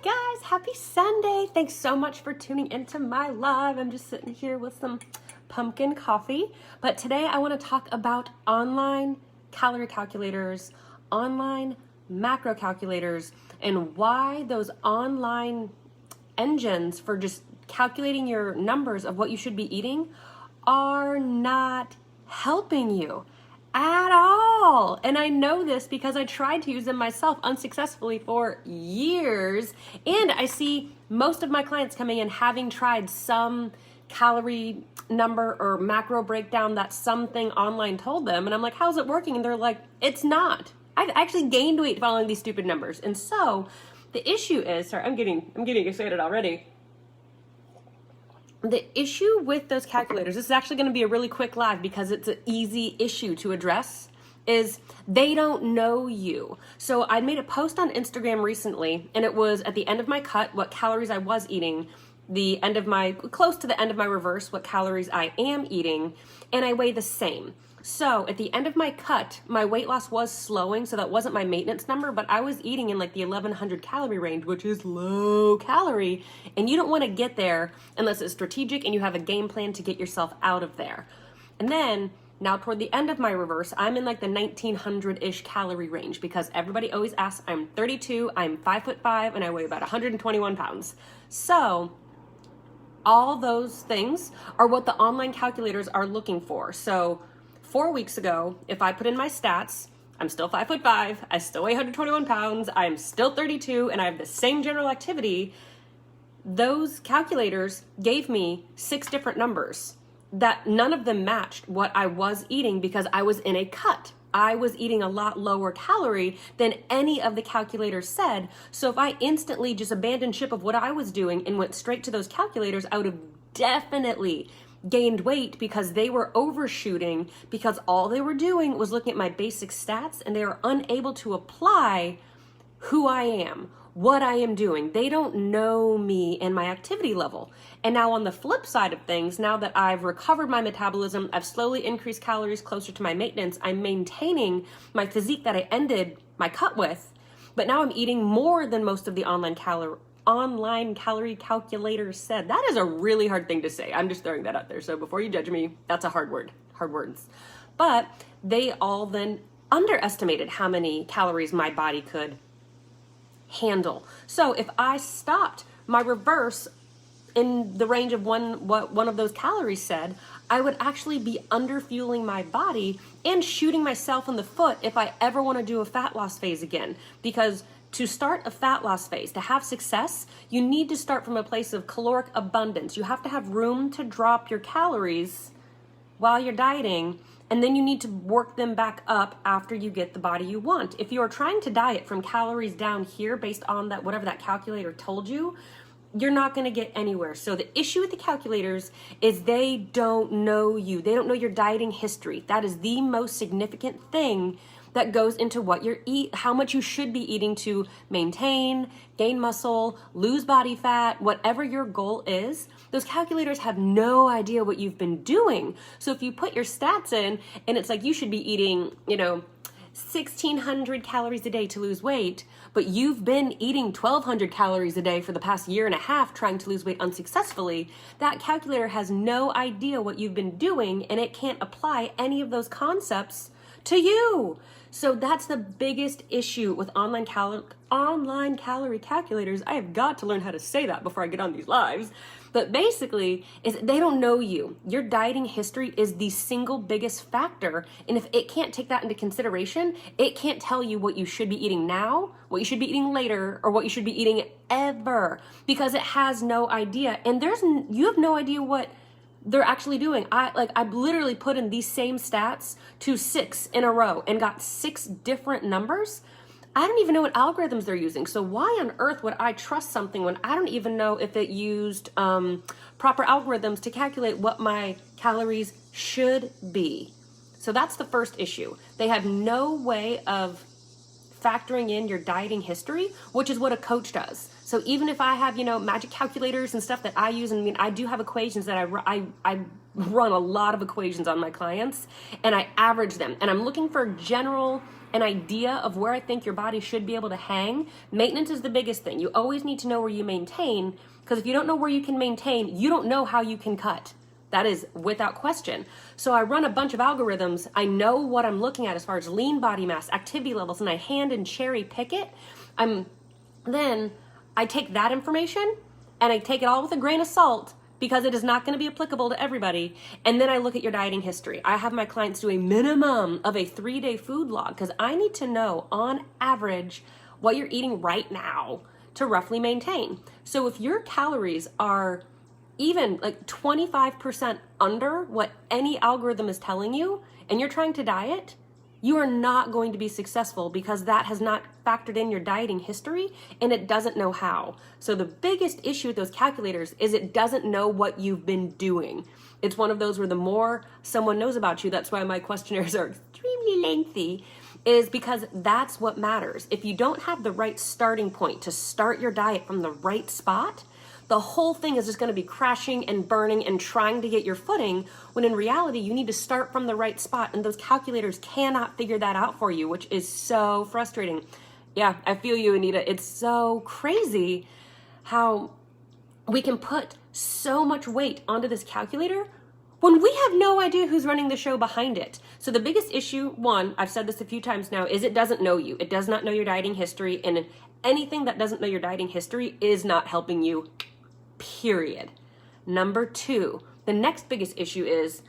Hey guys, happy Sunday. Thanks so much for tuning into my live. I'm just sitting here with some pumpkin coffee. But today I want to talk about online calorie calculators, online macro calculators, and why those online engines for just calculating your numbers of what you should be eating are not helping you at all. And I know this because I tried to use them myself unsuccessfully for years. And I see most of my clients coming in having tried some calorie number or macro breakdown that something online told them. And I'm like, how's it working? And they're like, it's not. I've actually gained weight following these stupid numbers. And so the issue is, sorry, I'm getting excited already. The issue with those calculators, this is actually going to be a really quick live because it's an easy issue to address, is they don't know you. So I made a post on Instagram recently, and it was at the end of my cut, what calories I was eating, close to the end of my reverse, what calories I am eating, and I weigh the same. So at the end of my cut, my weight loss was slowing, so that wasn't my maintenance number, but I was eating in like the 1100 calorie range, which is low calorie, and you don't want to get there unless it's strategic and you have a game plan to get yourself out of there. And then now toward the end of my reverse, I'm in like the 1900-ish calorie range because everybody always asks, I'm 32, I'm 5'5", and I weigh about 121 pounds. So all those things are what the online calculators are looking for. So 4 weeks ago, if I put in my stats, I'm still 5'5", I still weigh 121 pounds, I'm still 32, and I have the same general activity, those calculators gave me 6 different numbers that none of them matched what I was eating because I was in a cut. I was eating a lot lower calorie than any of the calculators said. So if I instantly just abandoned ship of what I was doing and went straight to those calculators, I would have definitely gained weight because they were overshooting because all they were doing was looking at my basic stats and they were unable to apply who I am, what I am doing. They don't know me and my activity level. And now on the flip side of things, now that I've recovered my metabolism, I've slowly increased calories closer to my maintenance, I'm maintaining my physique that I ended my cut with, but now I'm eating more than most of the online calorie calculators said. That is a really hard thing to say. I'm just throwing that out there. So before you judge me, that's a hard words. But they all then underestimated how many calories my body could handle. So if I stopped my reverse in the range of what one of those calories said, I would actually be underfueling my body and shooting myself in the foot if I ever want to do a fat loss phase again. Because to start a fat loss phase, to have success, you need to start from a place of caloric abundance. You have to have room to drop your calories while you're dieting, and then you need to work them back up after you get the body you want. If you are trying to diet from calories down here based on that whatever that calculator told you, you're not going to get anywhere. So the issue with the calculators is they don't know you. They don't know your dieting history. That is the most significant thing that goes into what you're how much you should be eating to maintain, gain muscle, lose body fat, whatever your goal is. Those calculators have no idea what you've been doing. So if you put your stats in and it's like you should be eating, 1,600 calories a day to lose weight, but you've been eating 1,200 calories a day for the past year and a half trying to lose weight unsuccessfully, that calculator has no idea what you've been doing and it can't apply any of those concepts to you. So that's the biggest issue with online calorie calculators. I have got to learn how to say that before I get on these lives. But basically, is they don't know you. Your dieting history is the single biggest factor. And if it can't take that into consideration, it can't tell you what you should be eating now, what you should be eating later, or what you should be eating ever, because it has no idea. And you have no idea what they're actually doing. I've literally put in these same stats to 6 in a row and got 6 different numbers. I don't even know what algorithms they're using. So why on earth would I trust something when I don't even know if it used proper algorithms to calculate what my calories should be? So that's the first issue. They have no way of factoring in your dieting history, which is what a coach does. So even if I have, magic calculators and stuff that I use, and I do have equations that I run a lot of equations on my clients, and I average them, and I'm looking for an idea of where I think your body should be able to hang. Maintenance is the biggest thing. You always need to know where you maintain, because if you don't know where you can maintain, you don't know how you can cut. That is without question. So I run a bunch of algorithms. I know what I'm looking at as far as lean body mass, activity levels, and I hand and cherry pick it. Then I take that information and I take it all with a grain of salt, because it is not going to be applicable to everybody. And then I look at your dieting history. I have my clients do a minimum of a 3-day food log, because I need to know on average what you're eating right now to roughly maintain. So if your calories are even like 25% under what any algorithm is telling you, and you're trying to diet, you are not going to be successful, because that has not factored in your dieting history and it doesn't know how. So the biggest issue with those calculators is it doesn't know what you've been doing. It's one of those where the more someone knows about you, that's why my questionnaires are extremely lengthy, is because that's what matters. If you don't have the right starting point to start your diet from the right spot, the whole thing is just going to be crashing and burning and trying to get your footing, when in reality, you need to start from the right spot, and those calculators cannot figure that out for you, which is so frustrating. Yeah, I feel you, Anita. It's so crazy how we can put so much weight onto this calculator when we have no idea who's running the show behind it. So the biggest issue, one, I've said this a few times now, is it doesn't know you. It does not know your dieting history, and anything that doesn't know your dieting history is not helping you. Period. Number 2, the next biggest issue is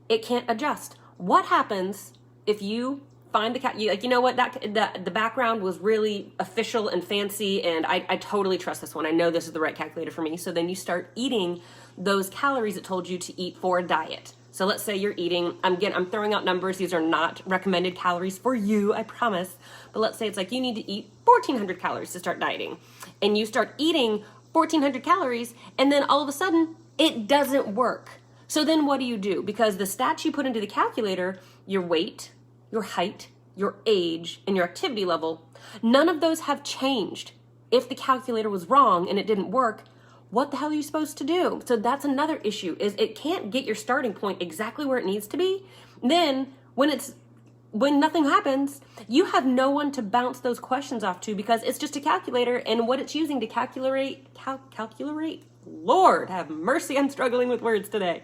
it can't adjust. What happens if you find the background was really official and fancy, and I totally trust this one. I know this is the right calculator for me. So then you start eating those calories it told you to eat for a diet. So let's say you're eating, I'm throwing out numbers. These are not recommended calories for you, I promise. But let's say it's like you need to eat 1,400 calories to start dieting. And you start eating 1,400 calories, and then all of a sudden it doesn't work. So then what do? Because the stats you put into the calculator, your weight, your height, your age, and your activity level, none of those have changed. If the calculator was wrong and it didn't work, what the hell are you supposed to do? So that's another issue, is it can't get your starting point exactly where it needs to be. Then when nothing happens, you have no one to bounce those questions off to, because it's just a calculator, and what it's using to calculate, Lord have mercy, I'm struggling with words today.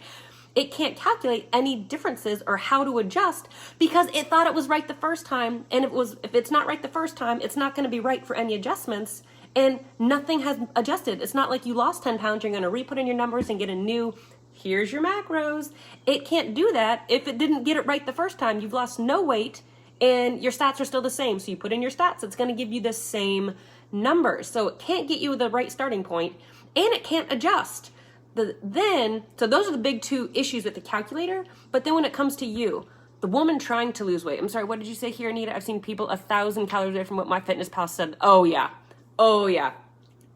It can't calculate any differences or how to adjust, because it thought it was right the first time, and if it's not right the first time, it's not going to be right for any adjustments, and nothing has adjusted. It's not like you lost 10 pounds, you're going to re-put in your numbers and get a new, here's your macros. It can't do that. If it didn't get it right the first time, you've lost no weight and your stats are still the same. So you put in your stats, it's going to give you the same numbers. So it can't get you the right starting point, and it can't adjust. So those are the big 2 issues with the calculator. But then when it comes to you, the woman trying to lose weight, I'm sorry, what did you say here, Anita? I've seen people 1,000 calories away from what MyFitnessPal said. Oh yeah.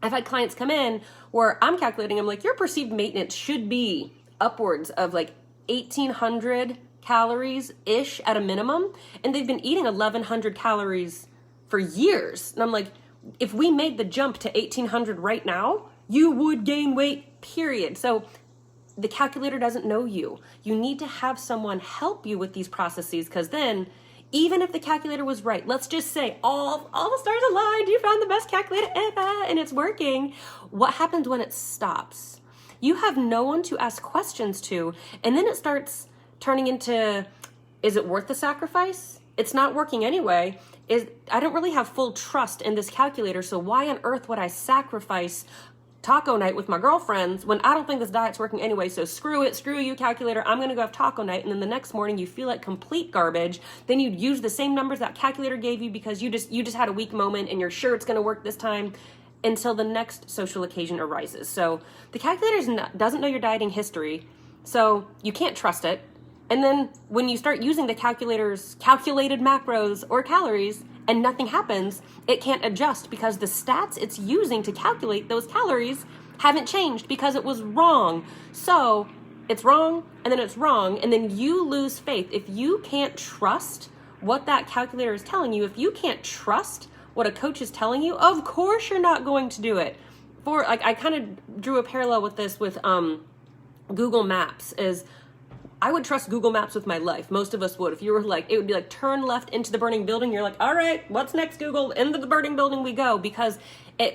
I've had clients come in where I'm calculating, I'm like, your perceived maintenance should be upwards of like 1,800 calories-ish at a minimum, and they've been eating 1,100 calories for years. And I'm like, if we made the jump to 1,800 right now, you would gain weight, period. So the calculator doesn't know you. You need to have someone help you with these processes, because then, even if the calculator was right, let's just say all the stars aligned, you found the best calculator ever, and it's working. What happens when it stops? You have no one to ask questions to, and then it starts turning into, is it worth the sacrifice? It's not working anyway. I don't really have full trust in this calculator, so why on earth would I sacrifice taco night with my girlfriends when I don't think this diet's working anyway? So screw it, screw you, calculator, I'm gonna go have taco night. And then the next morning you feel like complete garbage. Then you'd use the same numbers that calculator gave you because you just had a weak moment and you're sure it's gonna work this time, until the next social occasion arises. So the calculator doesn't know your dieting history, so you can't trust it. And then when you start using the calculator's calculated macros or calories and nothing happens, it can't adjust, because the stats it's using to calculate those calories haven't changed because it was wrong. So it's wrong, and then it's wrong, and then you lose faith. If you can't trust what that calculator is telling you, if you can't trust what a coach is telling you, of course you're not going to do it. For like, I kind of drew a parallel with this with Google Maps. Is I would trust Google Maps with my life. Most of us would. If you were like, it would be like, turn left into the burning building. You're like, all right, what's next, Google? Into the burning building we go, because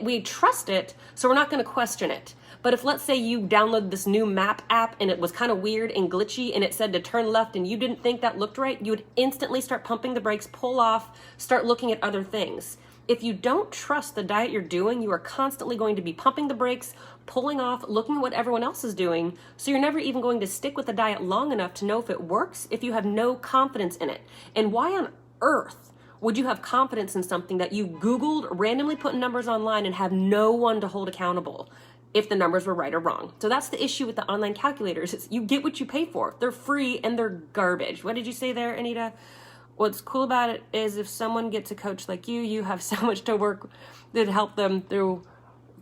we trust it, so we're not going to question it. But if, let's say, you downloaded this new map app and it was kind of weird and glitchy and it said to turn left and you didn't think that looked right, you would instantly start pumping the brakes, pull off, start looking at other things. If you don't trust the diet you're doing, you are constantly going to be pumping the brakes, pulling off, looking at what everyone else is doing. So you're never even going to stick with the diet long enough to know if it works if you have no confidence in it. And why on earth would you have confidence in something that you Googled, randomly put numbers online, and have no one to hold accountable if the numbers were right or wrong? So that's the issue with the online calculators. Is you get what you pay for. They're free and they're garbage. What did you say there, Anita? What's cool about it is if someone gets a coach like you have so much to work to help them through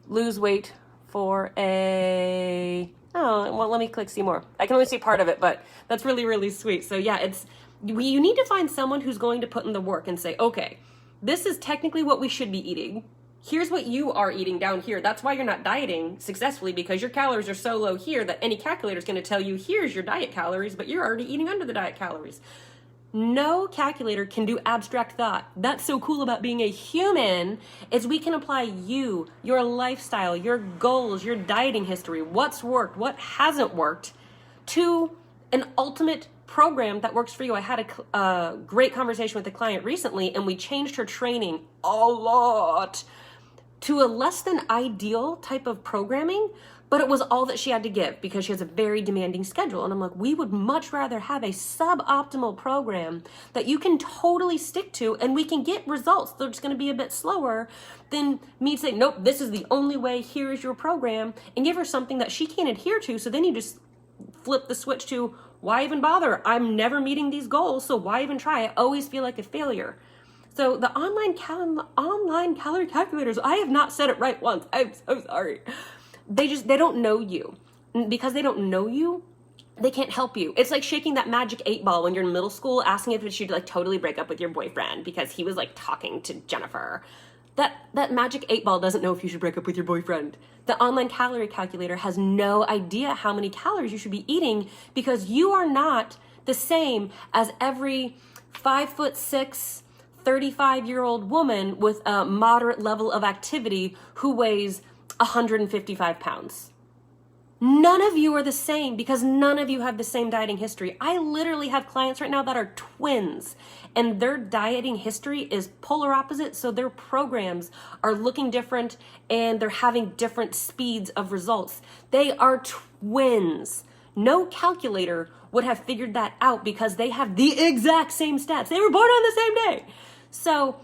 lose weight for a, oh, well, let me click see more. I can only see part of it, but that's really, really sweet. So yeah, you need to find someone who's going to put in the work and say, okay, this is technically what we should be eating. Here's what you are eating down here. That's why you're not dieting successfully, because your calories are so low here that any calculator is going to tell you, here's your diet calories, but you're already eating under the diet calories. No calculator can do abstract thought. That's so cool about being a human, is we can apply you, your lifestyle, your goals, your dieting history, what's worked, what hasn't worked, to an ultimate program that works for you. I had a great conversation with a client recently, and we changed her training a lot to a less than ideal type of programming, but it was all that she had to give because she has a very demanding schedule. And I'm like, we would much rather have a suboptimal program that you can totally stick to and we can get results. They're just going to be a bit slower than me saying, nope, this is the only way, here is your program, and give her something that she can't adhere to. So then you just flip the switch to, why even bother? I'm never meeting these goals, so why even try? I always feel like a failure. So the online calorie calculators, I have not said it right once. I'm so sorry. They don't know you. Because they don't know you, they can't help you. It's like shaking that magic 8 ball when you're in middle school, asking if you should like totally break up with your boyfriend because he was like talking to Jennifer. That magic 8 ball doesn't know if you should break up with your boyfriend. The online calorie calculator has no idea how many calories you should be eating, because you are not the same as every 5'6", 35-year-old woman with a moderate level of activity who weighs 155 pounds. None of you are the same because none of you have the same dieting history. I literally have clients right now that are twins and their dieting history is polar opposite. So their programs are looking different and they're having different speeds of results. They are twins. No calculator would have figured that out because they have the exact same stats. They were born on the same day. So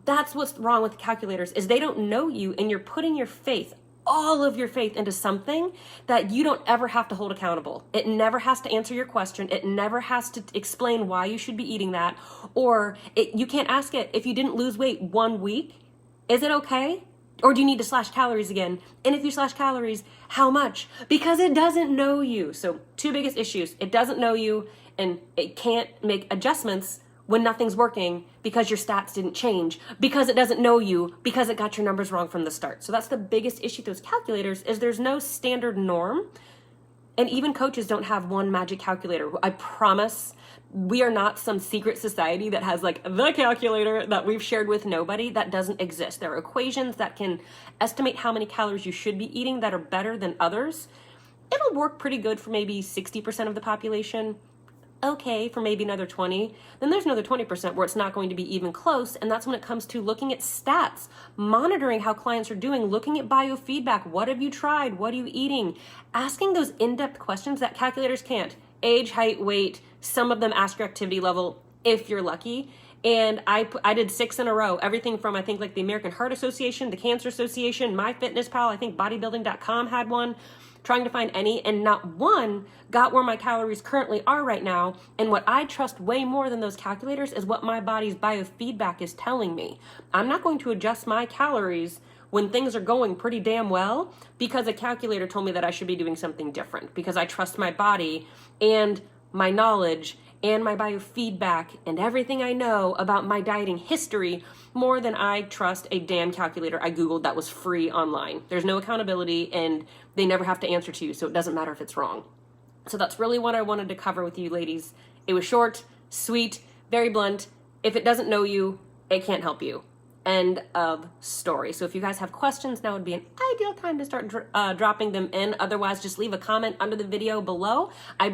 that's what's wrong with the calculators, is they don't know you and you're putting your faith, all of your faith, into something that you don't ever have to hold accountable. It never has to answer your question. It never has to explain why you should be eating that. Or you can't ask it, if you didn't lose weight 1 week, is it okay? Or do you need to slash calories again? And if you slash calories, how much? Because it doesn't know you. So 2 biggest issues. It doesn't know you and it can't make adjustments when nothing's working because your stats didn't change, because it doesn't know you, because it got your numbers wrong from the start. So that's the biggest issue with those calculators, is there's no standard norm. And even coaches don't have one magic calculator. I promise we are not some secret society that has like the calculator that we've shared with nobody. That doesn't exist. There are equations that can estimate how many calories you should be eating that are better than others. It'll work pretty good for maybe 60% of the population. Okay, for maybe another 20, then there's another 20% where it's not going to be even close. And that's when it comes to looking at stats, monitoring how clients are doing, looking at biofeedback. What have you tried? What are you eating? Asking those in-depth questions that calculators can't. Age, height, weight, some of them ask your activity level if you're lucky. And I did 6 in a row, everything from, I think, like the American Heart Association, the Cancer Association, MyFitnessPal, I think bodybuilding.com had one, trying to find any, and not one got where my calories currently are right now. And what I trust way more than those calculators is what my body's biofeedback is telling me. I'm not going to adjust my calories when things are going pretty damn well because a calculator told me that I should be doing something different, because I trust my body and my knowledge and my biofeedback and everything I know about my dieting history more than I trust a damn calculator I Googled that was free online. There's no accountability and they never have to answer to you, so it doesn't matter if it's wrong. So that's really what I wanted to cover with you ladies. It was short, sweet, very blunt. If it doesn't know you, it can't help you. End of story. So if you guys have questions, now would be an ideal time to start dropping them in. Otherwise, just leave a comment under the video below. I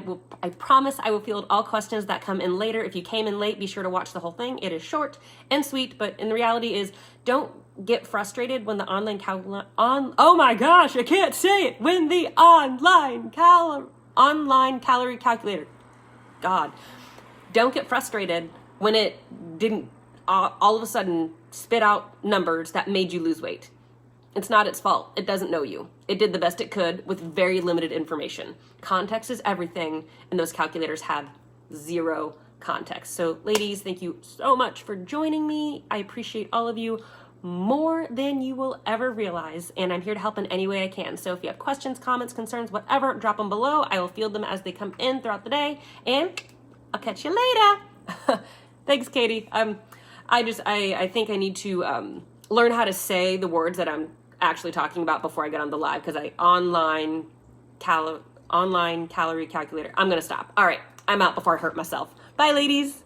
promise I will field all questions that come in later. If you came in late, be sure to watch the whole thing. It is short and sweet, but in reality is don't get frustrated when the online oh my gosh, I can't say it. When the online calorie calculator, God, don't get frustrated when it didn't all of a sudden spit out numbers that made you lose weight. It's not its fault. It doesn't know you. It did the best it could with very limited information. Context is everything, and those calculators have zero context. So ladies, thank you so much for joining me. I appreciate all of you more than you will ever realize, and I'm here to help in any way I can. So if you have questions, comments, concerns, whatever, drop them below. I will field them as they come in throughout the day, and I'll catch you later. Thanks, Katie. I think I need to learn how to say the words that I'm actually talking about before I get on the live, because online calorie calculator. I'm going to stop. All right. I'm out before I hurt myself. Bye, ladies.